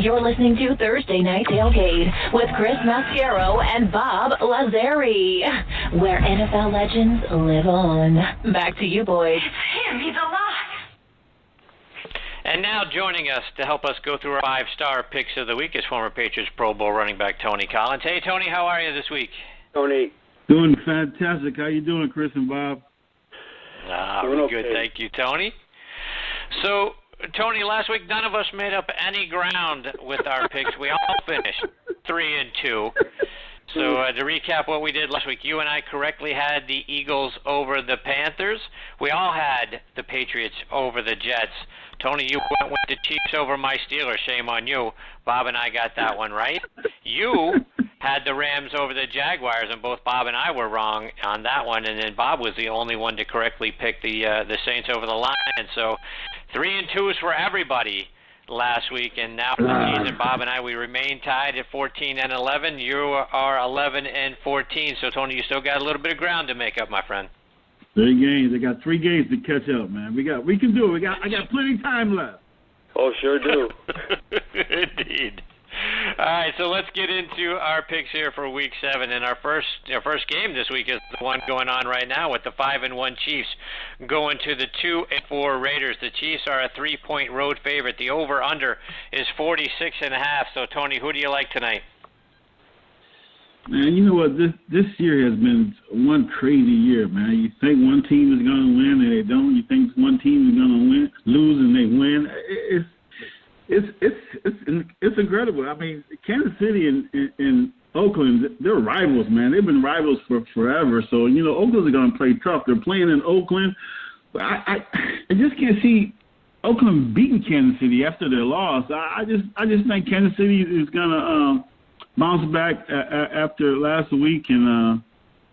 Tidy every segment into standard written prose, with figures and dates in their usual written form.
You're listening to Thursday Night Tailgate with Chris Mascaro and Bob Lazari, where NFL legends live on. Back to you, boys. Him, he's alive. And now joining us to help us go through our five-star picks of the week is former Patriots Pro Bowl running back Tony Collins. Hey, Tony, how are you this week? Tony. Doing fantastic. How you doing, Chris and Bob? Really good. Thank you, Tony. So, Tony, last week none of us made up any ground with our picks. We all finished 3-2. So to recap what we did last week, you and I correctly had the Eagles over the Panthers. We all had the Patriots over the Jets. Tony, you went with the Chiefs over my Steelers. Shame on you. Bob and I got that one right. You had the Rams over the Jaguars, and both Bob and I were wrong on that one. And then Bob was the only one to correctly pick the Saints over the Lions. So 3-2 is for everybody last week, and now for the season, Bob and I, we remain tied at 14-11. You are 11-14. So Tony, you still got a little bit of ground to make up, my friend. 3 games. They got 3 games to catch up, man. We can do it. I got plenty of time left. Oh, sure do. Indeed. All right, so let's get into our picks here for Week 7. And our first game this week is the one going on right now with the 5-1 Chiefs going to the 2-4 Raiders. The Chiefs are a 3-point road favorite. The over/under is 46.5. So, Tony, who do you like tonight? Man, you know what? This year has been one crazy year, man. You think one team is going to win and they don't. You think one team is going to lose and they win. It's incredible. I mean, Kansas City and Oakland, they're rivals, man. They've been rivals for forever. So, you know, Oakland's going to play tough. They're playing in Oakland. But I just can't see Oakland beating Kansas City after their loss. I just think Kansas City is going to bounce back after last week and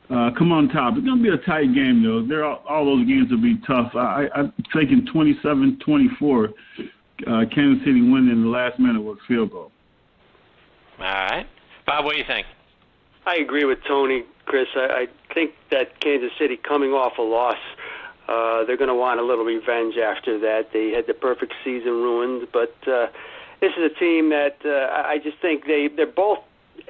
come on top. It's going to be a tight game, though. All those games will be tough. I'm thinking 27-24. Kansas City winning in the last minute with field goal. All right. Bob, what do you think? I agree with Tony, Chris. I think that Kansas City, coming off a loss, they're going to want a little revenge after that. They had the perfect season ruined, but this is a team that I just think they're both,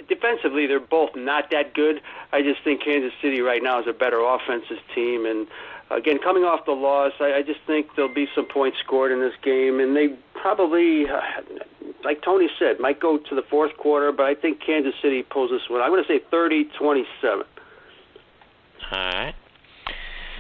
defensively, they're both not that good. I just think Kansas City right now is a better offensive team, and again, coming off the loss, I just think there'll be some points scored in this game, and they probably, like Tony said, might go to the fourth quarter, but I think Kansas City pulls this one. I'm going to say 30-27. All right.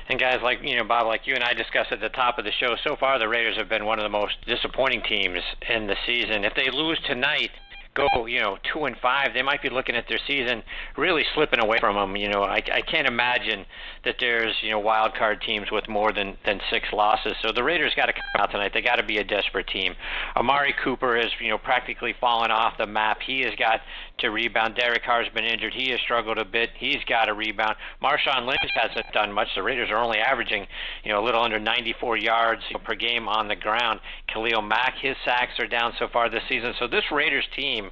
And guys, like Bob, like you and I discussed at the top of the show, so far the Raiders have been one of the most disappointing teams in the season. If they lose tonight, go 2-5, they might be looking at their season really slipping away from them. I can't imagine that there's wild card teams with more than 6 losses. So the Raiders got to come out tonight. They got to be a desperate team. Amari Cooper has practically fallen off the map. He has got to rebound. Derek Carr's been injured. He has struggled a bit. He's got to rebound. Marshawn Lynch hasn't done much. The Raiders are only averaging a little under 94 yards per game on the ground. Khalil Mack, his sacks are down so far this season. So this Raiders team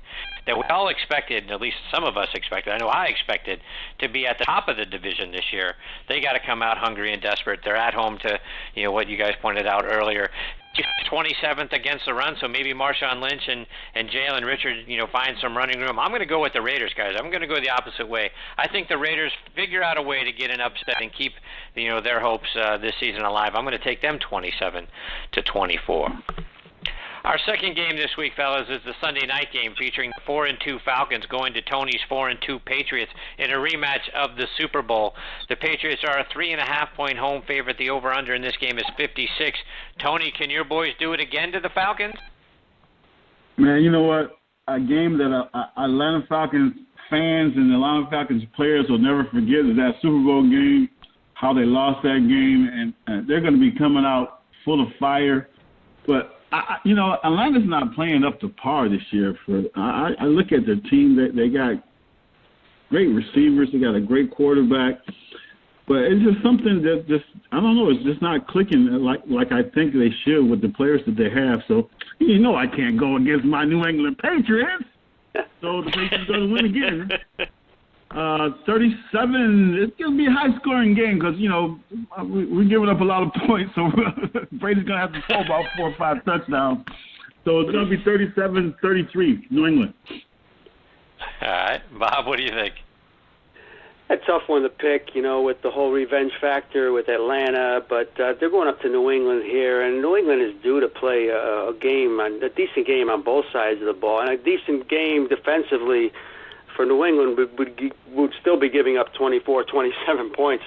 that we all expected, at least some of us expected, I know I expected, to be at the top of the division this year. They got to come out hungry and desperate. They're at home to, what you guys pointed out earlier. 27th against the run, so maybe Marshawn Lynch and Jalen Richard, find some running room. I'm going to go with the Raiders, guys. I'm going to go the opposite way. I think the Raiders figure out a way to get an upset and keep, their hopes this season alive. I'm going to take them 27-24. Our second game this week, fellas, is the Sunday night game featuring the 4-2 Falcons going to Tony's 4-2 Patriots in a rematch of the Super Bowl. The Patriots are a 3.5-point home favorite. The over/under in this game is 56. Tony, can your boys do it again to the Falcons? Man, you know what? A game that Atlanta Falcons fans and the Atlanta Falcons players will never forget is that Super Bowl game, how they lost that game, and they're going to be coming out full of fire. But Atlanta's not playing up to par this year. I look at their team; they got great receivers, they got a great quarterback, but it's just something that I don't know. It's just not clicking like I think they should with the players that they have. So I can't go against my New England Patriots. So the Patriots going to win again. 37. It's going to be a high-scoring game because, we're giving up a lot of points, so Brady's going to have to throw about 4 or 5 touchdowns. So it's going to be 37-33, New England. All right. Bob, what do you think? A tough one to pick, with the whole revenge factor with Atlanta, but they're going up to New England here, and New England is due to play a decent game on both sides of the ball, and a decent game defensively for New England would still be giving up 24, 27 points.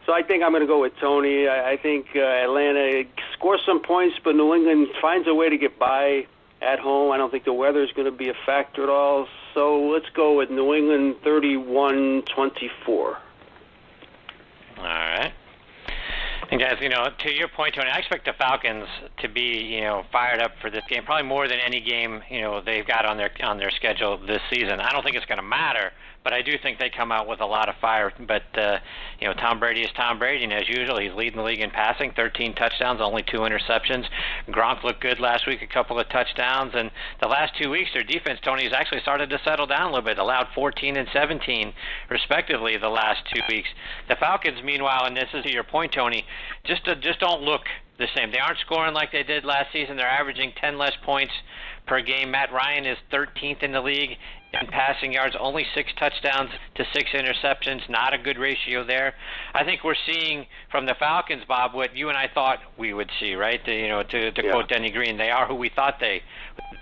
So I think I'm going to go with Tony. I think Atlanta scores some points, but New England finds a way to get by at home. I don't think the weather is going to be a factor at all. So let's go with New England 31-24. All right. And guys, to your point, Tony, I expect the Falcons to be, fired up for this game, probably more than any game, they've got on their schedule this season. I don't think it's going to matter, but I do think they come out with a lot of fire. But Tom Brady is Tom Brady, and as usual, he's leading the league in passing, 13 touchdowns, only 2 interceptions. Gronk looked good last week, a couple of touchdowns, and the last 2 weeks, their defense, Tony, has actually started to settle down a little bit, allowed 14 and 17, respectively, the last 2 weeks. The Falcons, meanwhile, and this is to your point, Tony, just don't look the same. They aren't scoring like they did last season. They're averaging 10 less points per game. Matt Ryan is 13th in the league in passing yards, only 6 touchdowns to 6 interceptions. Not a good ratio there. I think we're seeing from the Falcons, Bob, what you and I thought we would see, right? To quote Denny Green, they are who we thought they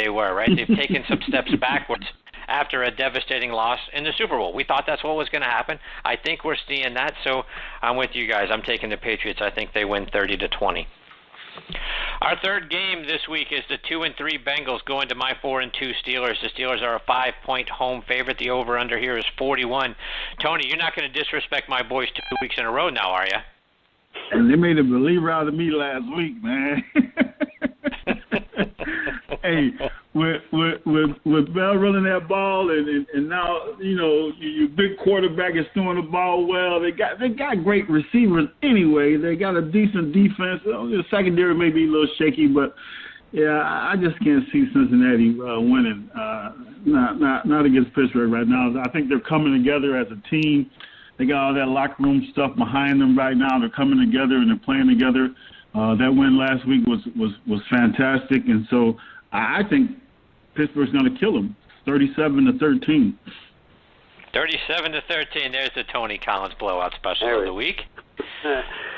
were, right? They've taken some steps backwards after a devastating loss in the Super Bowl. We thought that's what was going to happen. I think we're seeing that, so I'm with you guys. I'm taking the Patriots. I think they win 30-20. Our third game this week is the 2-3 Bengals going to my 4-2 Steelers. The Steelers are a 5-point home favorite. The over-under here is 41. Tony, you're not going to disrespect my boys 2 weeks in a row now, are you? And they made a believer out of me last week, man. Hey, with Bell running that ball, and now your big quarterback is throwing the ball well. They got great receivers anyway. They got a decent defense. The secondary may be a little shaky, but yeah, I just can't see Cincinnati winning. Not against Pittsburgh right now. I think they're coming together as a team. They got all that locker room stuff behind them right now. They're coming together and they're playing together. That win last week was fantastic, and so I think Pittsburgh's going to kill them, 37-13. 37-13. There's the Tony Collins blowout special of the week.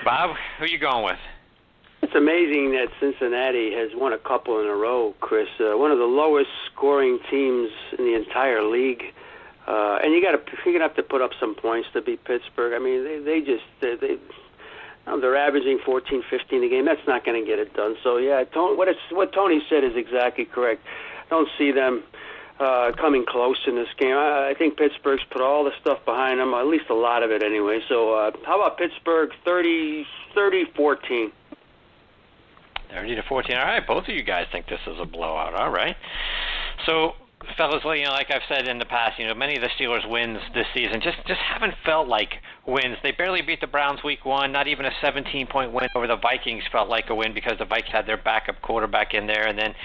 Bob, who are you going with? It's amazing that Cincinnati has won a couple in a row, Chris. One of the lowest scoring teams in the entire league. And you're gonna have to put up some points to beat Pittsburgh. I mean, they're averaging 14, 15 a game. That's not going to get it done. So yeah, what Tony said is exactly correct. I don't see them coming close in this game. I think Pittsburgh's put all the stuff behind them, at least a lot of it anyway. So how about Pittsburgh 30-14? 30-14. All right, both of you guys think this is a blowout. All right. So, fellas, like I've said in the past, many of the Steelers' wins this season just haven't felt like wins. They barely beat the Browns week 1. Not even a 17-point win over the Vikings felt like a win because the Vikings had their backup quarterback in there, and then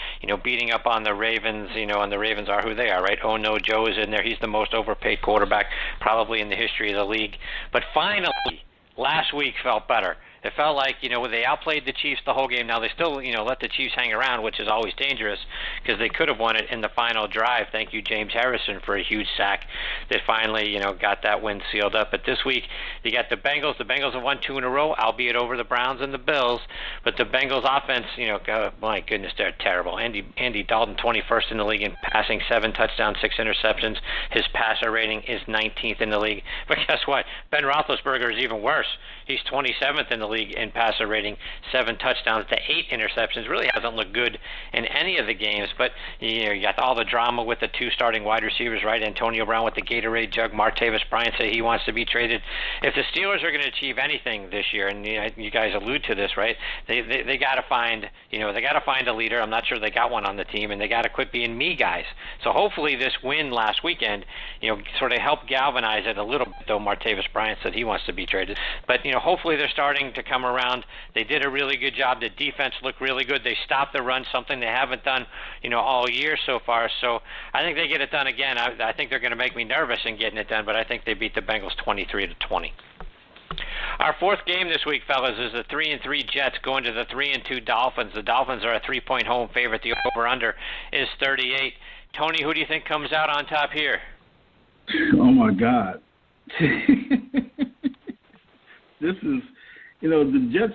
beating up on the Ravens. And the Ravens are who they are, right? Oh no, Joe is in there. He's the most overpaid quarterback probably in the history of the league. But finally, last week felt better. It felt like, they outplayed the Chiefs the whole game. Now, they still, let the Chiefs hang around, which is always dangerous because they could have won it in the final drive. Thank you, James Harrison, for a huge sack that finally, got that win sealed up. But this week, you got the Bengals. The Bengals have won 2 in a row, albeit over the Browns and the Bills. But the Bengals offense, my goodness, they're terrible. Andy Dalton, 21st in the league in passing, 7 touchdowns, 6 interceptions. His passer rating is 19th in the league. But guess what? Ben Roethlisberger is even worse. He's 27th in the league in passer rating, 7 touchdowns to 8 interceptions. Really hasn't looked good in any of the games, but you got all the drama with the 2 starting wide receivers, right? Antonio Brown with the Gatorade jug. Martavis Bryant said he wants to be traded. If the Steelers are going to achieve anything this year, and you guys allude to this, right? They got to find, they got to find a leader. I'm not sure they got one on the team, and they got to quit being me guys. So hopefully this win last weekend, sort of helped galvanize it a little bit. Though Martavis Bryant said he wants to be traded, but hopefully they're starting to come around. They did a really good job. The defense looked really good. They stopped the run, something they haven't done, all year so far. So I think they get it done again. I think they're going to make me nervous in getting it done, but I think they beat the Bengals 23-20. Our fourth game this week, fellas, is the 3-3 Jets going to the 3-2 Dolphins. The Dolphins are a 3-point home favorite. The over/under is 38. Tony, who do you think comes out on top here? Oh my God. This is, the Jets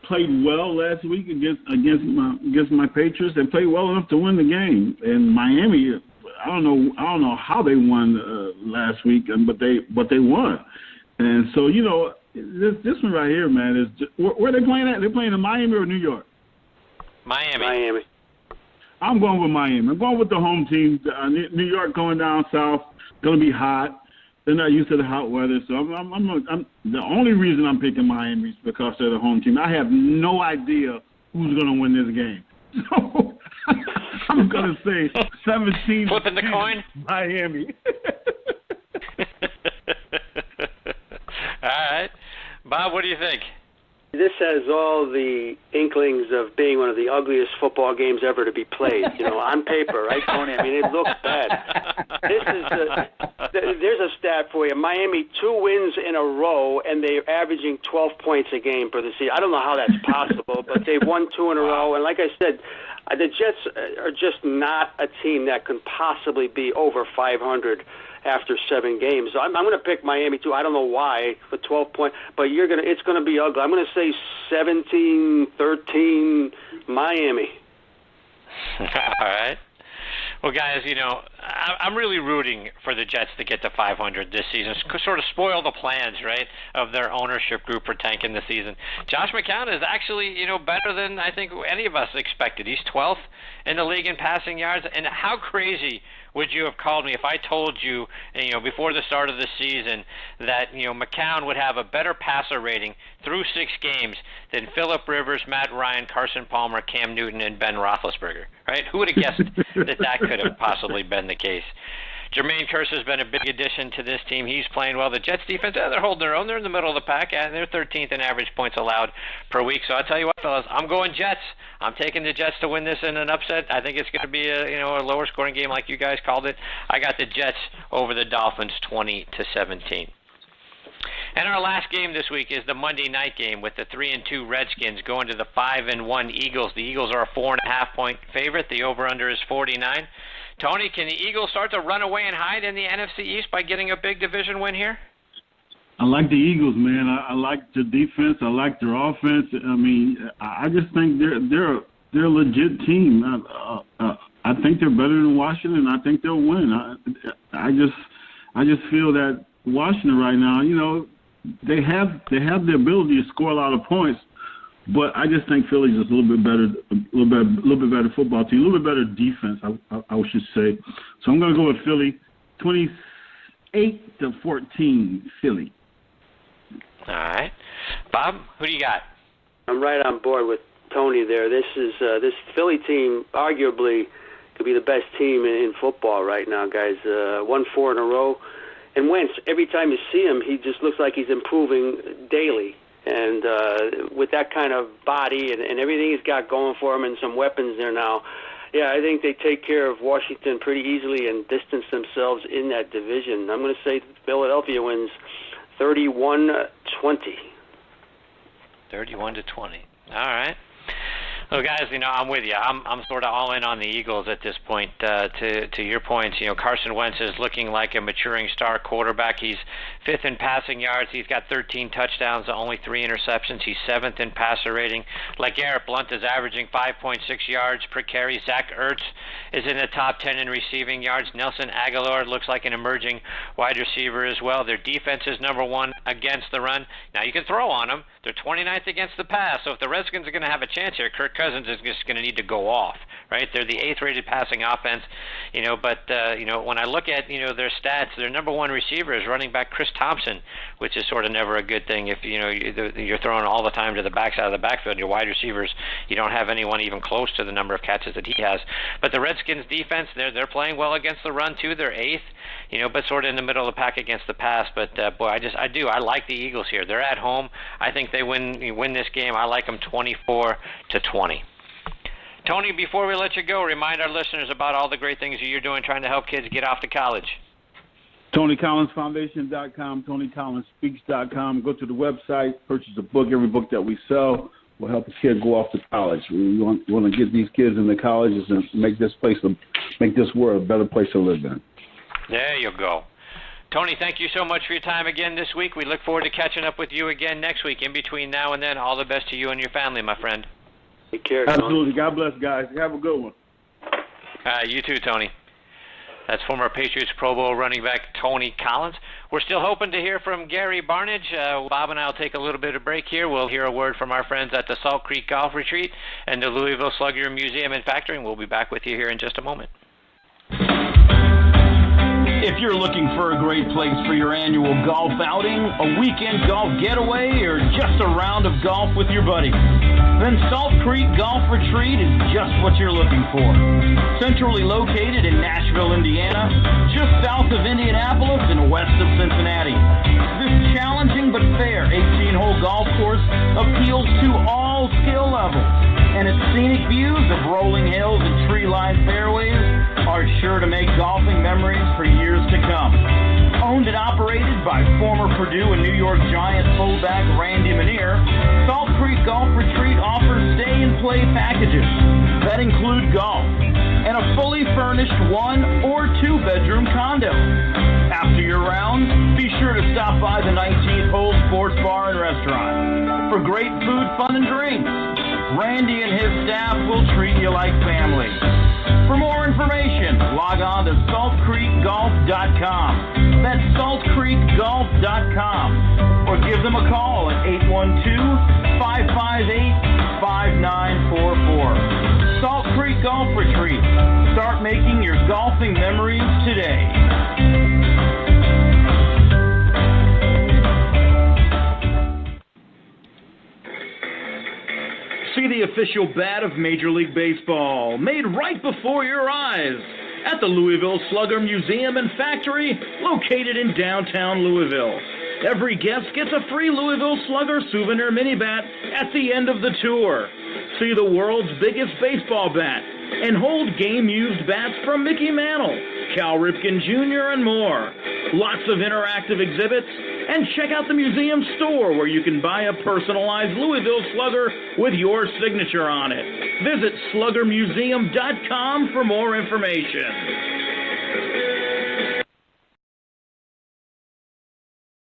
played well last week against my Patriots. They played well enough to win the game. And Miami, I don't know how they won last week, but they won. And so this one right here, man, is where they playing at? They're playing in Miami or New York? Miami. I'm going with Miami. I'm going with the home team. New York going down south, going to be hot. They're not used to the hot weather, so I'm the only reason I'm picking Miami is because they're the home team. I have no idea who's going to win this game, so I'm going to say 17. Flipping the coin, Miami. All right, Bob, what do you think? This has all the inklings of being one of the ugliest football games ever to be played. On paper, right, Tony? I mean, it looks bad. There's a stat for you. Miami, 2 wins in a row, and they're averaging 12 points a game for the season. I don't know how that's possible, but they've won 2 in a row. And like I said, the Jets are just not a team that can possibly be over 500 after 7 games. So I'm going to pick Miami too. I don't know why for 12 points, but it's going to be ugly. I'm going to say 17-13 Miami. All right. Well, guys, I'm really rooting for the Jets to get to 500 this season. Sort of spoil the plans, right, of their ownership group for tanking the season. Josh McCown is actually, better than I think any of us expected. He's 12th in the league in passing yards. And how crazy would you have called me if I told you, before the start of the season that, McCown would have a better passer rating through 6 games than Phillip Rivers, Matt Ryan, Carson Palmer, Cam Newton, and Ben Roethlisberger, right? Who would have guessed that could have possibly been the case? Jermaine Kearse has been a big addition to this team. He's playing well. The Jets defense, they're holding their own. They're in the middle of the pack, and they're 13th in average points allowed per week. So I'll tell you what, fellas, I'm going Jets. I'm taking the Jets to win this in an upset. I think it's going to be a lower scoring game like you guys called it. I got the Jets over the Dolphins 20-17. And our last game this week is the Monday night game with the 3-2 Redskins going to the 5-1 Eagles. The Eagles are a 4.5-point favorite. The over/under is 49. Tony, can the Eagles start to run away and hide in the NFC East by getting a big division win here? I like the Eagles, man. I like their defense. I like their offense. I mean, I just think they're a legit team. I think they're better than Washington. I think they'll win. I just feel that Washington right now, they have the ability to score a lot of points, but I just think Philly's just a little bit better football team, a little bit better defense, I should say. So I'm going to go with Philly, 28-14, Philly. All right, Bob, who do you got? I'm right on board with Tony there. This Philly team arguably could be the best team in football right now, guys. Won 4 in a row. And Wentz, every time you see him, he just looks like he's improving daily. And with that kind of body and everything he's got going for him and some weapons there now, yeah, I think they take care of Washington pretty easily and distance themselves in that division. I'm going to say Philadelphia wins 31-20. 31-20. All right. Well, guys, I'm with you. I'm sort of all in on the Eagles at this point. To your points, Carson Wentz is looking like a maturing star quarterback. He's 5th in passing yards. He's got 13 touchdowns, only 3 interceptions. He's 7th in passer rating. LeGarrette Blount is averaging 5.6 yards per carry. Zach Ertz is in the top 10 in receiving yards. Nelson Aguilar looks like an emerging wide receiver as well. Their defense is number 1 against the run. Now, you can throw on them. They're 29th against the pass. So if the Redskins are going to have a chance here, Kirk Cousins is just going to need to go off, right? They're the 8th rated passing offense, but when I look at, their stats, their number 1 receiver is running back Chris Thompson, which is sort of never a good thing if, you're throwing all the time to the backside of the backfield. Your wide receivers, you don't have anyone even close to the number of catches that he has. But the Redskins defense, they're playing well against the run too. They're 8th, but sort of in the middle of the pack against the pass. But boy, I like the Eagles here. They're at home. I think they win this game. I like them 24-20. Tony, before we let you go, remind our listeners about all the great things that you're doing trying to help kids get off to college. TonyCollinsFoundation.com, TonyCollinsSpeaks.com. Go to the website, purchase a book. Every book that we sell will help a kid go off to college. We want to get these kids into colleges and make this world a better place to live in. There you go. Tony, thank you so much for your time again this week. We look forward to catching up with you again next week. In between now and then, all the best to you and your family, my friend. Take care, Absolutely. God bless, guys. Have a good one. You too, Tony. That's former Patriots Pro Bowl running back Tony Collins. We're still hoping to hear from Gary Barnidge. Bob and I will take a little bit of break here. We'll hear a word from our friends at the Salt Creek Golf Retreat and the Louisville Slugger Museum and Factory, and we'll be back with you here in just a moment. If you're looking for a great place for your annual golf outing, a weekend golf getaway, or just a round of golf with your buddies, then Salt Creek Golf Retreat is just what you're looking for. Centrally located in Nashville, Indiana, just south of Indianapolis and west of Cincinnati. This challenging but fair 18-hole golf course appeals to all skill levels, and its scenic views of rolling hills and tree-lined fairways are sure to make golfing memories for years to come. Owned and operated by former Purdue and New York Giant fullback Randy Manier, Salt Creek Golf Retreat offers stay-and-play packages that include golf and a fully furnished 1- or 2-bedroom condo. After your rounds, be sure to stop by the 19th Hole Sports Bar and Restaurant for great food, fun, and drinks. Randy and his staff will treat you like family. For more information, log on to saltcreekgolf.com. That's saltcreekgolf.com. Or give them a call at 812-558-5944. Salt Creek Golf Retreat. Start making your golfing memories today. See the official bat of Major League Baseball, made right before your eyes, at the Louisville Slugger Museum and Factory, located in downtown Louisville. Every guest gets a free Louisville Slugger souvenir mini bat at the end of the tour. See the world's biggest baseball bat and hold game-used bats from Mickey Mantle, Cal Ripken Jr., and more. Lots of interactive exhibits, and check out the museum store where you can buy a personalized Louisville Slugger with your signature on it. Visit sluggermuseum.com for more information.